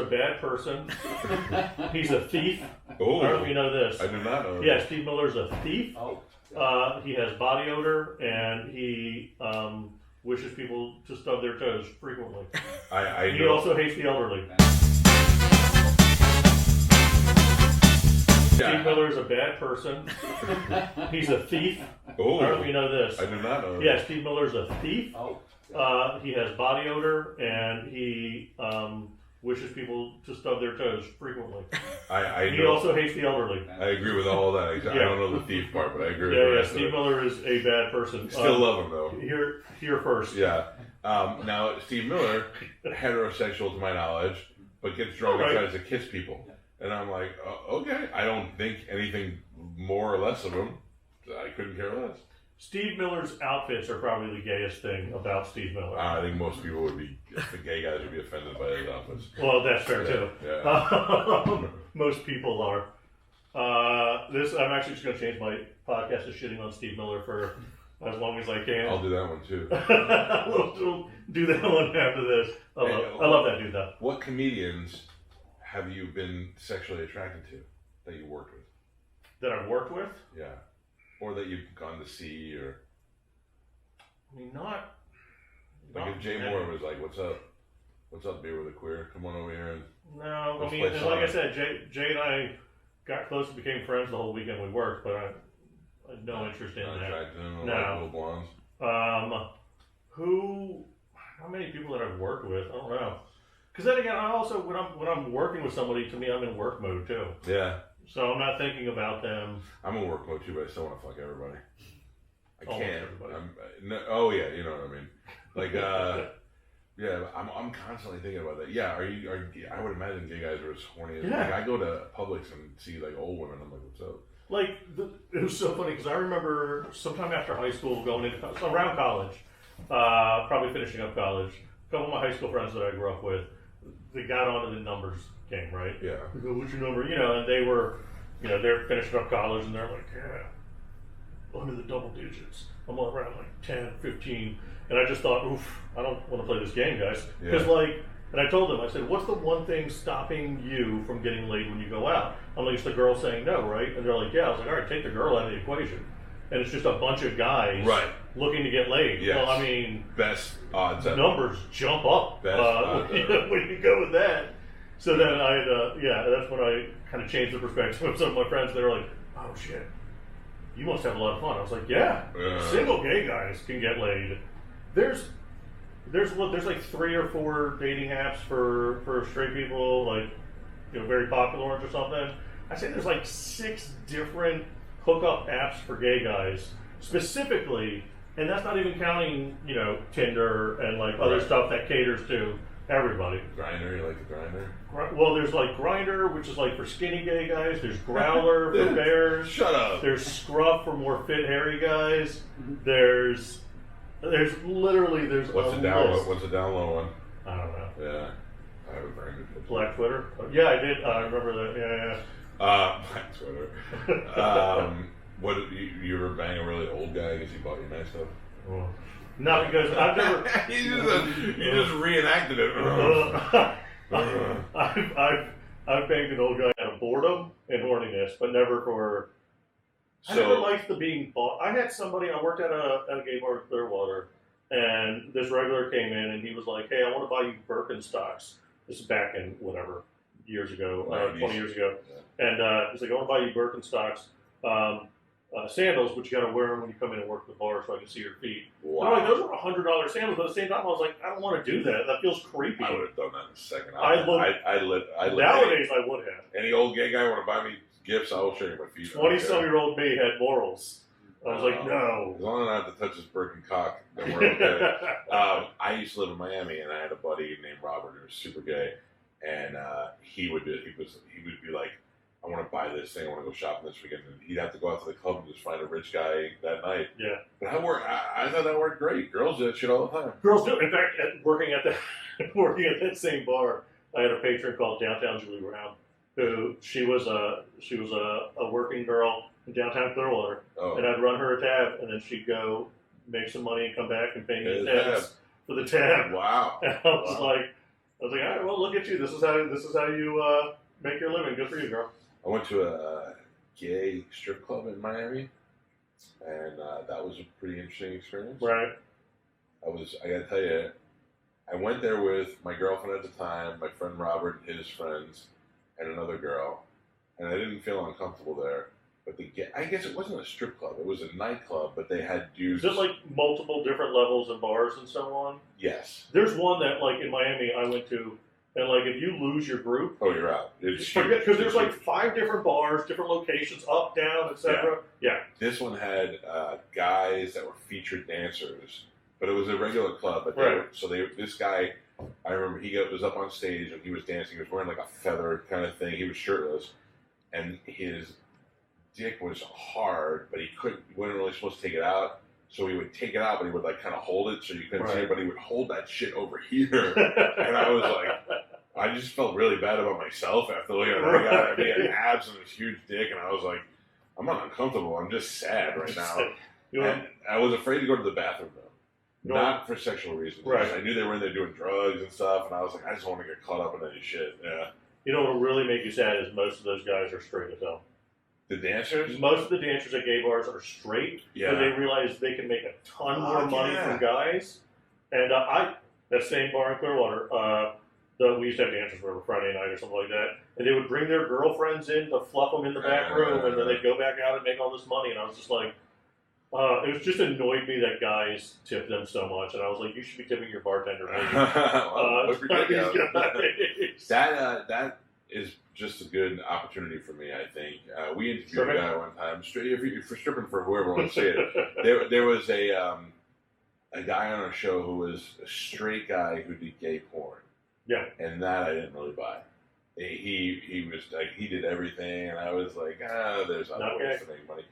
bad person. He's a thief. Oh, I don't know if you know this. I do not know. Yeah, Steve Miller's a thief. Oh. He has body odor, and he wishes people to stub their toes frequently. I He know. also hates the elderly. Yeah. Steve Miller is a bad person. He's a thief. Oh, I don't know if you know this. I do not know. Yeah, Steve Miller's a thief. Oh. He has body odor, and he wishes people to stub their toes frequently. I He know. also hates the elderly. I agree with all that. I Yeah. don't know the thief part, but I agree with the Yeah, rest Steve of it. Miller is a bad person. Still love him though. Here first. Yeah. Now Steve Miller, heterosexual to my knowledge, but gets drunk and tries to kiss people, and I'm like, okay. I don't think anything more or less of him. I couldn't care less. Steve Miller's outfits are probably the gayest thing about Steve Miller. I think most people would be, the gay guys would be offended by his outfits. Well, that's fair too. Yeah. Most people are. I'm actually just going to change my podcast to shitting on Steve Miller for as long as I can. I'll do that one too. We'll do that one after this. I love that dude though. What comedians have you been sexually attracted to that you worked with? That I've worked with? Yeah. Or that you've gone to see, or I mean, not like if Jay Moore was like, "What's up, beer with a queer? Come on over here." And no, let's I mean, play like Sonic." I said, Jay and I got close and became friends the whole weekend we worked, but I had no interest in not that. attracted to them, No. like little blondes. How many people that I've worked with? I don't know. Because then again, I also when I'm working with somebody, to me, I'm in work mode too. Yeah. So I'm not thinking about them. I'm in work mode too, but I still want to fuck everybody. I Almost can't. everybody. Oh yeah, you know what I mean. Like, yeah, I'm constantly thinking about that. Yeah, I would imagine gay guys are as horny as. Yeah. Like, I go to Publix and see like old women. I'm like, what's up? Like it was so funny because I remember sometime after high school, going into around college, probably finishing up college. A couple of my high school friends that I grew up with, they got onto the numbers game, right? Yeah. They go, what's your number? You know, and they were, they're finishing up college and they're like, yeah, under the double digits. I'm around like 10, 15. And I just thought, oof, I don't want to play this game, guys. Because and I told them, I said, what's the one thing stopping you from getting laid when you go out? I'm it's the girl saying no, right? And they're like, yeah. I was like, all right, take the girl out of the equation. And it's just a bunch of guys looking to get laid. Yes. Well, I mean, Best odds ever. numbers jump up Best odds ever. when you go with that. So then that's when I kind of changed the perspective of some of my friends. They were like, oh shit, you must have a lot of fun. I was like, yeah, single gay guys can get laid. There's like 3 or 4 dating apps for straight people, like, very popular ones or something. I say there's like 6 different hookup apps for gay guys specifically, and that's not even counting, Tinder and like other stuff that caters to everybody. Grindr, you like the Grindr? Well, there's like Grindr, which is like for skinny gay guys. There's Growler for bears. Shut up. There's Scruff for more fit, hairy guys. There's literally What's the download one? I don't know. Yeah, I have a Grindr. Black Twitter. Yeah, I did. I remember that. Yeah. Black Twitter. What you ever bang a really old guy because he bought you nice stuff? Well, not because I've never. you just reenacted it. I've banged an old guy out of boredom and horniness, but never for. I never liked the being bought. I had somebody. I worked at a gay bar in Clearwater, and this regular came in and he was like, "Hey, I want to buy you Birkenstocks." This is back in whatever years ago, 20 years ago, and he's like, "I want to buy you Birkenstocks." Sandals, but you got to wear them when you come in and work the bar so I can see your feet. Wow. I'm like, those are $100 sandals, but at the same time, I was like, I don't want to do that. That feels creepy. I would have done that in a second. Nowadays, I would have. Any old gay guy want to buy me gifts, I will show you my feet. 20-some-year-old me had morals. I was like, no. As long as I don't have to touch his Birkencock, then we're okay. I used to live in Miami, and I had a buddy named Robert who was super gay, and he would be like, I want to buy this thing. I want to go shopping this weekend. And he'd have to go out to the club and just find a rich guy that night. Yeah. But I thought that worked great. Girls do that shit all the time. Girls do. In fact, working at that same bar, I had a patron called Downtown Julie Brown, who she was a working girl in downtown Clearwater, and I'd run her a tab, and then she'd go make some money and come back and pay me the tabs for the tab. Wow. And I was like, I was like, all right, well, look at you. This is how you make your living. Good for you, girl. I went to a gay strip club in Miami, and that was a pretty interesting experience. Right. I gotta tell you, I went there with my girlfriend at the time, my friend Robert and his friends, and another girl, and I didn't feel uncomfortable there. But I guess it wasn't a strip club; it was a nightclub. But they had dudes. Is it like multiple different levels and bars and so on? Yes. There's one that, like in Miami, I went to, and like if you lose your group, oh, you're out. Forget, because there's like 5 different bars, different locations, up, down, etc. Yeah. This one had guys that were featured dancers, but it was a regular club. But this guy, I remember was up on stage and he was dancing. He was wearing like a feather kind of thing. He was shirtless, and his dick was hard, but he wasn't really supposed to take it out. So he would take it out, but he would like kind of hold it so you couldn't see it. But he would hold that shit over here, and I was like, I just felt really bad about myself after looking at the guy. He had abs and this huge dick, and I was like, I'm not uncomfortable. I'm just sad right now. And I was afraid to go to the bathroom though, not for sexual reasons. Right. I knew they were in there doing drugs and stuff, and I was like, I just don't want to get caught up in any shit. Yeah. You know what will really make you sad is most of those guys are straight as hell. The dancers? Most of the dancers at gay bars are straight, but they realize they can make a ton more money from guys. And that same bar in Clearwater, we used to have dancers for Friday night or something like that, and they would bring their girlfriends in to fluff them in the back room, and then they'd go back out and make all this money. And I was just like, it was just annoyed me that guys tip them so much, and I was like, you should be tipping your bartender. That is just a good opportunity for me, I think. We interviewed a guy one time, if you're stripping for whoever wants to see it. There was a guy on our show who was a straight guy who did gay porn. Yeah. And that I didn't really buy. He was like, he did everything, and I was like, there's other ways to make money.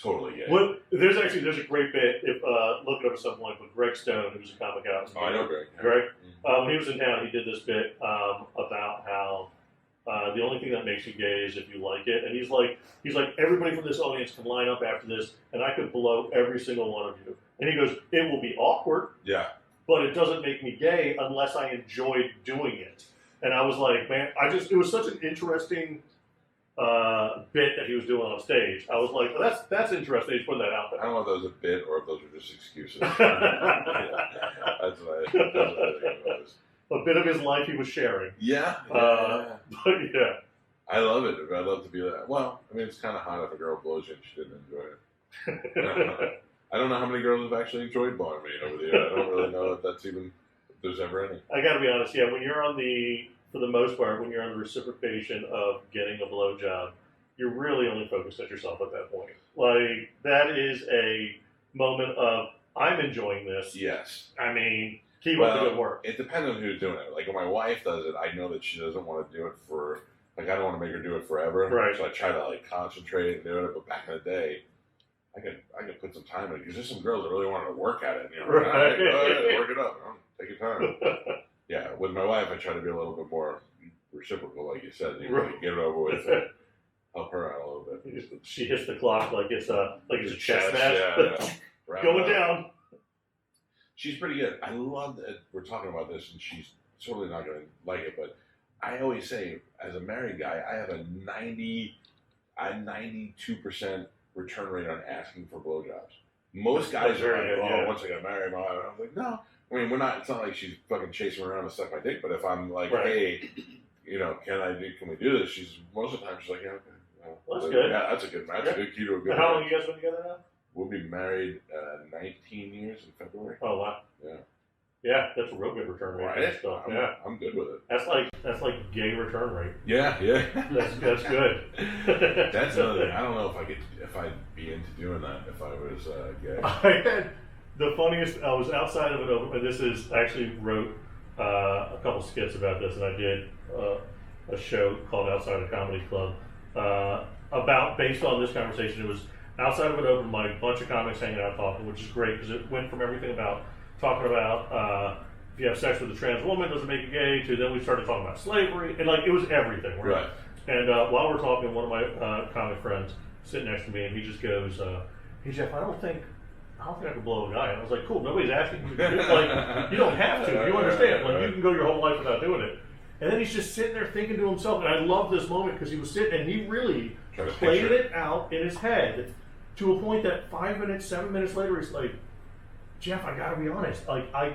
Totally, yeah. Well, there's a great bit, look it up at some point, but Greg Stone, who's a comic out. I know Greg. Greg? When he was in town, he did this bit about how the only thing that makes you gay is if you like it. And he's like, everybody from this audience can line up after this, and I could blow every single one of you. And he goes, it will be awkward, but it doesn't make me gay unless I enjoyed doing it. And I was like, man, it was such an interesting bit that he was doing on stage. I was like, well, that's interesting. He's putting that out there. I don't know if that was a bit or if those were just excuses. That's what I think it was. A bit of his life he was sharing. Yeah. But yeah. I love it. I'd love to be that. Well, I mean, it's kind of hot if a girl blows you and she didn't enjoy it. I don't know how many girls have actually enjoyed blowing me over the year. I don't really know if there's ever any. I got to be honest, when you're for the most part, when you're on the reciprocation of getting a blowjob, you're really only focused at yourself at that point. Like, that is a moment of, I'm enjoying this. Yes. I mean, keep up the good work. It depends on who's doing it. Like, when my wife does it, I know that she doesn't want to do it for, like, I don't want to make her do it forever. Right. So I try to, like, concentrate and do it. But back in the day, I could put some time in it. Because there's some girls that really wanted to work at it. You know, right. Go ahead, work it up. Take your time. Yeah, with my wife, I try to be a little bit more reciprocal, like you said. You really get it over with and help her out a little bit. She hits the clock like it's a chess match. Yeah. Going down. She's pretty good. I love that we're talking about this, and she's totally not going to like it, but I always say, as a married guy, I have a 92% return rate on asking for blowjobs. Most guys are like, once I got married, I'm like, no. I mean, it's not like she's fucking chasing around to suck my dick, but if I'm like, hey, can we do this? Most of the time she's like, yeah, okay. Well, that's good. Yeah, that's a good match. Yeah. A good key to a good How long have you guys been together now? We'll be married 19 years in February. Oh, wow. Yeah. Yeah, that's a real good return rate. Right? Stuff. I'm good with it. That's like gay return rate. Yeah. That's good. That's another thing. I don't know if I'd be into doing that if I was gay. I had the funniest. I was outside of it, and this is I actually wrote a couple skits about this, and I did a show called Outside of Comedy Club about based on this conversation. It was outside of an open mic, a bunch of comics hanging out talking, which is great because it went from everything about talking about if you have sex with a trans woman, does it make you gay, to then we started talking about slavery, and like it was everything, right? And while we're talking, one of my comic friends sitting next to me, and he just goes, "Hey Jeff, I don't think I don't think I could blow a guy. And I was like, cool, nobody's asking you to do it. Like, you don't have to. You understand. Like, you can go your whole life without doing it. And then he's just sitting there thinking to himself, and I love this moment because he was sitting and he really played it out in his head to a point that 5 minutes, 7 minutes later, he's like, Jeff, I gotta be honest. Like, I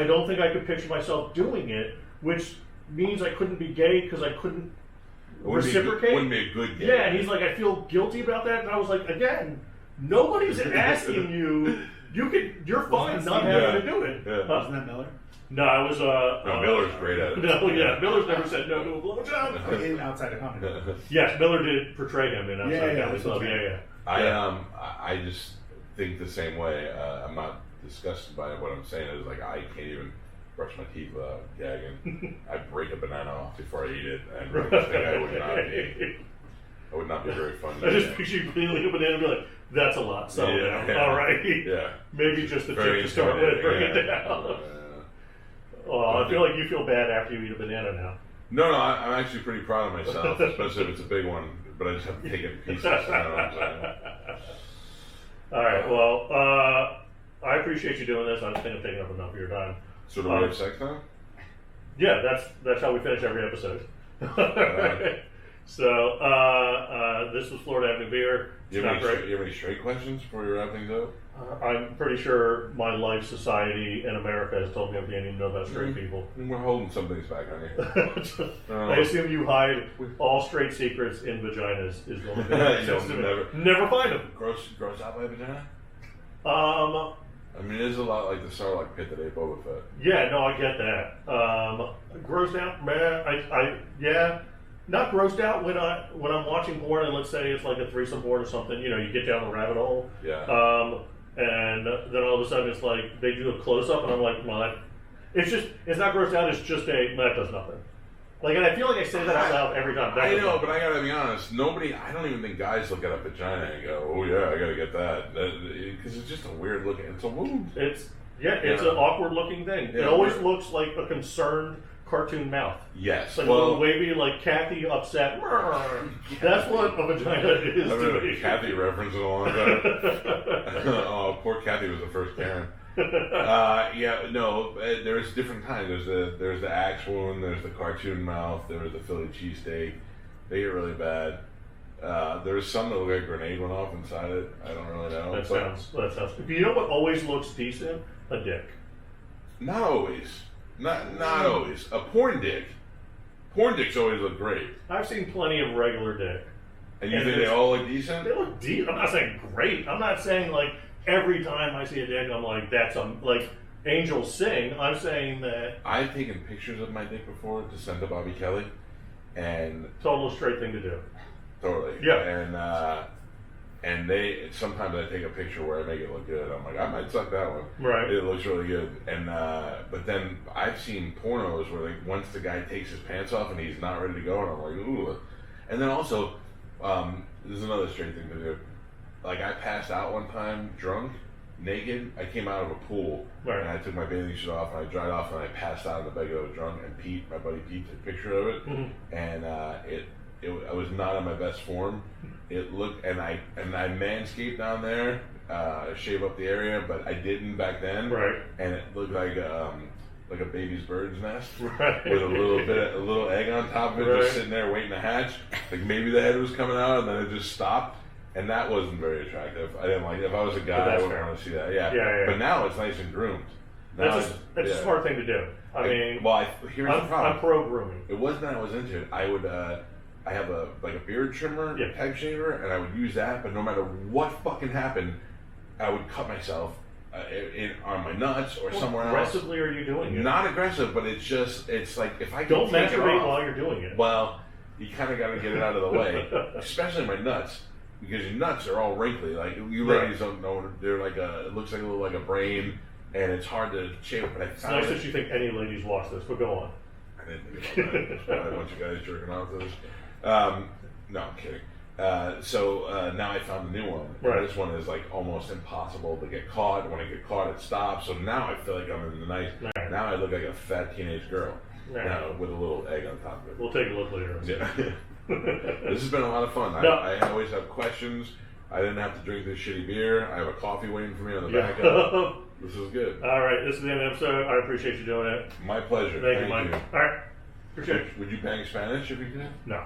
don't think I could picture myself doing it, which means I couldn't be gay because I couldn't reciprocate. Wouldn't be a good gay. Yeah, and he's like, I feel guilty about that. And I was like, again, nobody's asking you. You're fine not having to do it. Yeah. Wasn't that Miller? No, I was Miller's great at it. No, yeah, Miller's never said no to a blowjob. In Outside of Comedy. Yes, Miller did portray him in Outside Comedy Club. Yeah. I just think the same way. I'm not disgusted by it. What I'm saying is, like, I can't even brush my teeth without gagging. I break a banana off before I eat it, and I just think I would not be very fun. I just picture you peeling a banana and be like, that's a lot. Settle down. Yeah. All right. Yeah. Maybe just the tip to start with. Bring it down. Oh, I feel like you feel bad after you eat a banana now. No, I'm actually pretty proud of myself, especially if it's a big one. But I just have to take it in pieces. You know what I'm saying? All right. Well, I appreciate you doing this. I think I'm taking up enough of your time. So do we have sex now? Yeah, that's how we finish every episode. So this was Florida Avenue Beer. You have any straight questions before you wrap things up? I'm pretty sure my life, society, and America has told me everything I need to know about straight people. We're holding some things back on you. I assume you hide all straight secrets in vaginas. Is the only thing. Never find them. Gross out by a vagina? I mean, it is a lot like the Sarlacc pit that ate Boba Fett. Yeah, no, I get that. Grossed out, man. Yeah. Not grossed out when I'm watching porn and let's say it's like a threesome porn or something. You know, you get down the rabbit hole. Yeah. And then all of a sudden it's like they do a close up and I'm like, well, it's not grossed out. It's just that does nothing. Like, and I feel like I say that out loud every time. I know, but I gotta be honest. I don't even think guys look at a vagina and go, "Oh yeah, I gotta get that," because it's just a weird looking. It's a wound. It's an awkward looking thing. Yeah, it always looks like a concerned cartoon mouth. Yes. Like a little wavy, like Kathy upset. That's what a vagina is to me. Kathy reference in a long time. Oh, poor Kathy was the first Karen. There's different kinds. There's the axe wound, there's the cartoon mouth, there's the Philly cheesesteak. They get really bad. There's some that look like a grenade went off inside it. I don't really know. That sounds. You know what always looks decent? A dick. Not always. Not always. A porn dick. Porn dicks always look great. I've seen plenty of regular dick. And you think they all look decent? They look decent. I'm not saying great. I'm not saying like every time I see a dick, I'm like, that's like angels sing. I'm saying that I've taken pictures of my dick before to send to Bobby Kelly, and total straight thing to do. Totally. Yeah. And they sometimes I take a picture where I make it look good. I'm like, I might suck that one. Right. It looks really good. And but then I've seen pornos where like once the guy takes his pants off and he's not ready to go, and I'm like, ooh. And then also, this is another straight thing to do. Like I passed out one time drunk, naked. I came out of a pool and I took my bathing suit off and I dried off and I passed out in the bed because I was drunk. And Pete, my buddy Pete, took a picture of it, and I was not in my best form. It looked, and I manscaped down there, shave up the area, but I didn't back then. Right. And it looked like a baby's bird's nest right. with a little egg on top of it, just sitting there waiting to hatch. Like maybe the head was coming out, and then it just stopped. And that wasn't very attractive. I didn't like it. If I was a guy, I wouldn't want to see that. Yeah. But now it's nice and groomed. That's a smart thing to do. Here's the problem. I'm pro grooming. It wasn't that I was into it. I would. I have a beard trimmer, type shaver, and I would use that. But no matter what fucking happened, I would cut myself on my nuts or somewhere else. Aggressively, are you doing it? Not aggressive, but it's like if I don't masturbate while you're doing it. Well, you kind of got to get it out of the way, especially my nuts. Because your nuts are all wrinkly, like you ladies don't know. They're like it looks like a little like a brain, and it's hard to shave. But it's nice that you think any ladies watch this. But go on. I didn't think about that. There's probably a bunch of guys jerking off to this. No, I'm kidding. Now I found a new one. Right. This one is like almost impossible to get caught. When I get caught, it stops. So now I feel like I'm in the nice. Right. Now I look like a fat teenage girl. Right. With a little egg on top of it. We'll take a look later. Yeah. This has been a lot of fun. I always have questions I didn't have to drink this shitty beer. I have a coffee waiting for me on the back end. This is good. All right, this is the end of the episode. I appreciate you doing it. My pleasure. Thank you, Mike. All right, appreciate it. Would you bang Spanish if you could? No.